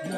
Hello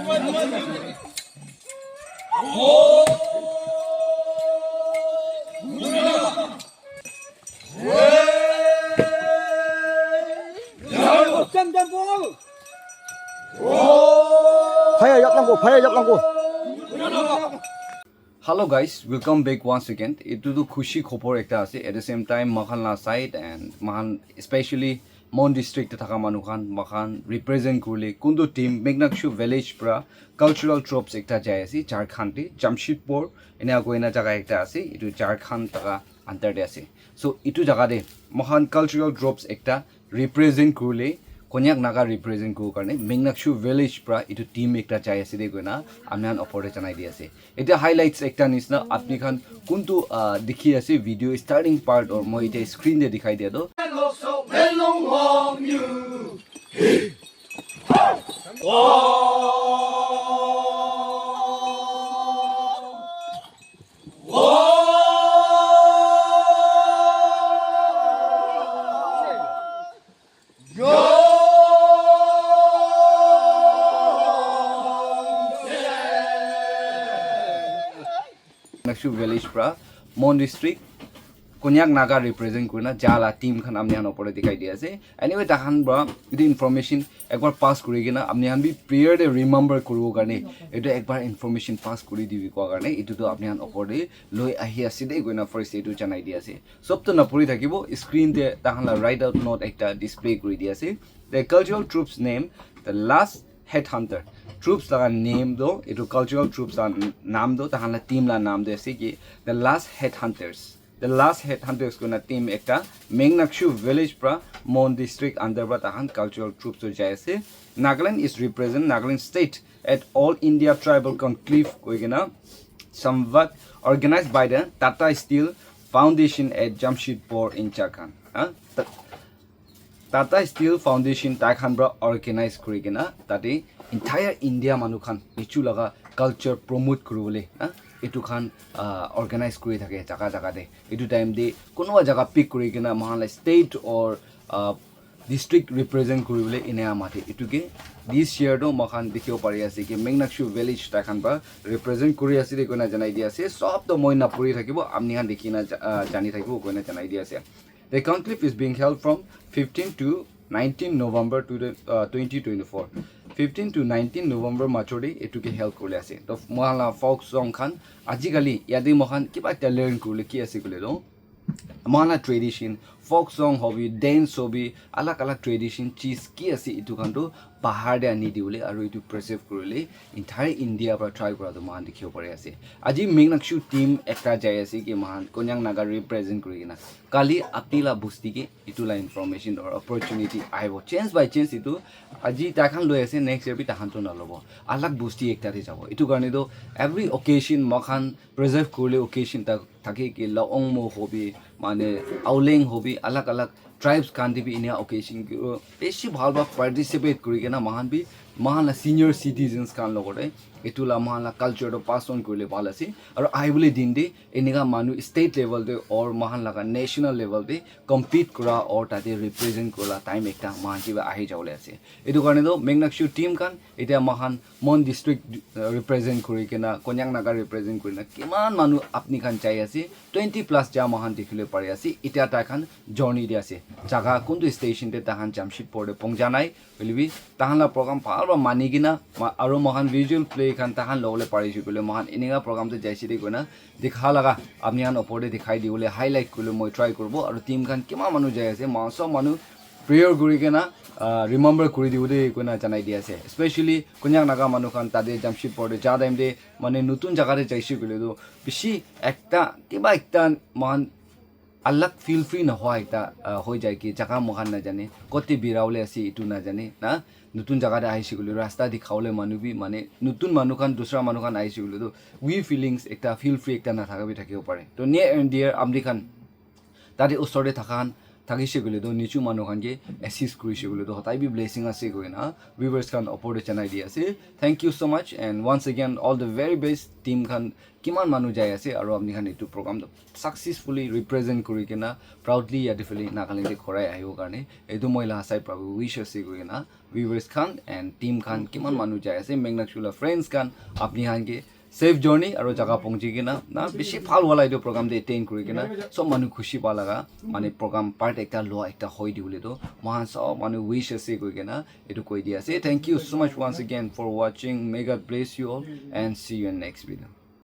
guys, welcome back once again. Itu tu khushi khopor ekta ase. At the same time, makan la side and makan especially Mon district thaka manu khan makan represent kurle kundu team Megnakshu village pra cultural tropes ekta jai ase Jharkhand te Jamshedpur ena goina jaga ekta ase. Itu Jharkhand taka under de ase. So itu jaga de makan cultural tropes ekta represent kurle Konyak naga represent ko karne Megnakshu village pra itu team ekta chai ase de goina amnan opore chanai di ase eta highlights ekta nisna apni khan kuntu dikhi ase video starting part or moi eta screen de dikhai dia do Megnakshu village pra Mon district Konyak naga represent kurna jala team khan amni han opore dikhai dia ase anyway takhan bra itu information ekbar pass kuri gina amni han bi prayer de remember kuru karne etu ekbar information pass kuri dibi ko karne itu to apni han opore loi ahi ase de goina first etu janai dia ase sob to na puri thakibo screen de takhan la write out note ekta display kuri dia ase the cultural troops name the last Headhunter troops la name do itu cultural troops la naam do takhan la team la naam de ase ki the last Headhunters. The last Headhunters gonna team ekta Megnakshu village pra Mon district under ba tahan cultural troops to jai ase. Nagaland is represent Nagaland state at All India Tribal Conclave koigena somewhat organized by the Tata Steel Foundation at Jamshedpur in Jharkhand. Tata Steel Foundation takhan bra organize koigena tate entire India manukhan ichu laga culture promote kurule etu khan organize kuri thake jaga jaga de etu time de kono jaga pick kuri kena mahala state or district represent kuribole ina mate etu ke this year do mahan dikhio pari ase ki Megnakshu village ta khan ba represent kuri ase de kona janai dia ase sob to moi na puri thakibo amni han dikhina jani thakibo kona janai dia ase. The conclave is being held from 15 to 19 November to the 2024 15 to 19 November machode etu ke help kole ase to mohala folk song khan ajikali yadi mohan kiba talent kule ki ase kule do mohala tradition folk song hobi dance hobi alak alak tradition cheese ki ase etu khan to bahar de ani diule aru etu preserve kurule entire India pra try kora do mohan dikhio pare ase aji Megnakshu team ekta jai ase ki mohan Konyak naga represent kurigina kali apila busti ke etu la information or opportunity aibo chance by chance etu aji takhan loi ase next year bi takhan to na lobo alak busti ekta de jabo etu karne do every occasion mokhan preserve kurle occasion ta thake ki laong mo hobi mane auleng hobi alak alak tribes kan bi inia occasion ki beshi bhal ba participate kuri kena mahan bi mahan senior citizens kan logore etula mahan culture to pass on kurle bhal ase aru aibole din de eniga manu state level de or mahan laga national level de compete kura or tate represent kula time ekta mahan ki ba ahi jawle ase etu karne do Megnakshu team kan eta mahan Mon district represent kuri kena Konyak naga represent kurina kiman manu apni khan chai ase 20 plus ja mahan dikhile pare ase eta ta khan journey de ase jaga kundu station te tahan Jamshedpur de pongjanai belibi tahan la program phalwa manigina aru mahan visual play khan tahan lole pare jukule mahan iniga program te jaisi de koina dikha laga apni an opore dikhai diule highlight kule moi try korbo aru team khan kima manu jai ase ma so manu prayer guri kena remember kuri diule koina janai dia ase especially Konyak naga manu khan tade Jamshedpur de ja time de mane nutun jaga re jaisi kule do bishi ekta tiba ekta mahan alak feel free na hoy ta hoi jai ki jaga mohan na jane koti biraule ase itu na jane na nutun jaga de aisi kule rasta dikhaule manu bi mane nutun manu khan dusra manu khan aisi kule do we feelings ekta feel free ekta na thaka bi thakibo pare to near and dear amri khan tade usore thakan থাকিছে গ'লে তো নিচু মানুহ খানকে assist কৰিছে গ'লে তো হতাই B blessing আছে গৈ না ভিউৱাৰ্ছ খান ওপৰতে জনাই দি আছে thank you so' much and once again all the very best team খান কিমান মানুহ যাই আছে আৰু আপুনি খান এইটো প্ৰগ্ৰামটো ছাকচেছফুলি ৰিপ্ৰেজেণ্ট কৰি কিনা প্ৰাউডলি ইয়াতে ফেলি নাগালেণ্ডে ঘৰাই আহিবৰ কাৰণে এইটো মই লাচাই প্ৰাবু উইচ আছে গৈ কিনা ভিউৱাৰ্ছ খান এণ্ড টিম খান কিমান মানুহ যাই আছে মেগনাচুলা ফ্ৰেণ্ডছ খান আপুনি খানকে সেফ জাৰ্নি আৰু জাগা পৌঁছি কিনা না বেছি ভাল হোৱা এইটো প্ৰগ্ৰামটো এটেইন কৰি কিনা চব মানুহ খুচি পা লগা মানে প্ৰগ্ৰাম পাৰ্ট একটা লোৱা একটা হয় দি বুলিতো মহান চব মানুহ উইচ আছে কৈ কিনা এইটো কৈ দি আছে thank you so' much once again for ৱাচিং may god bless you all and see you in next video'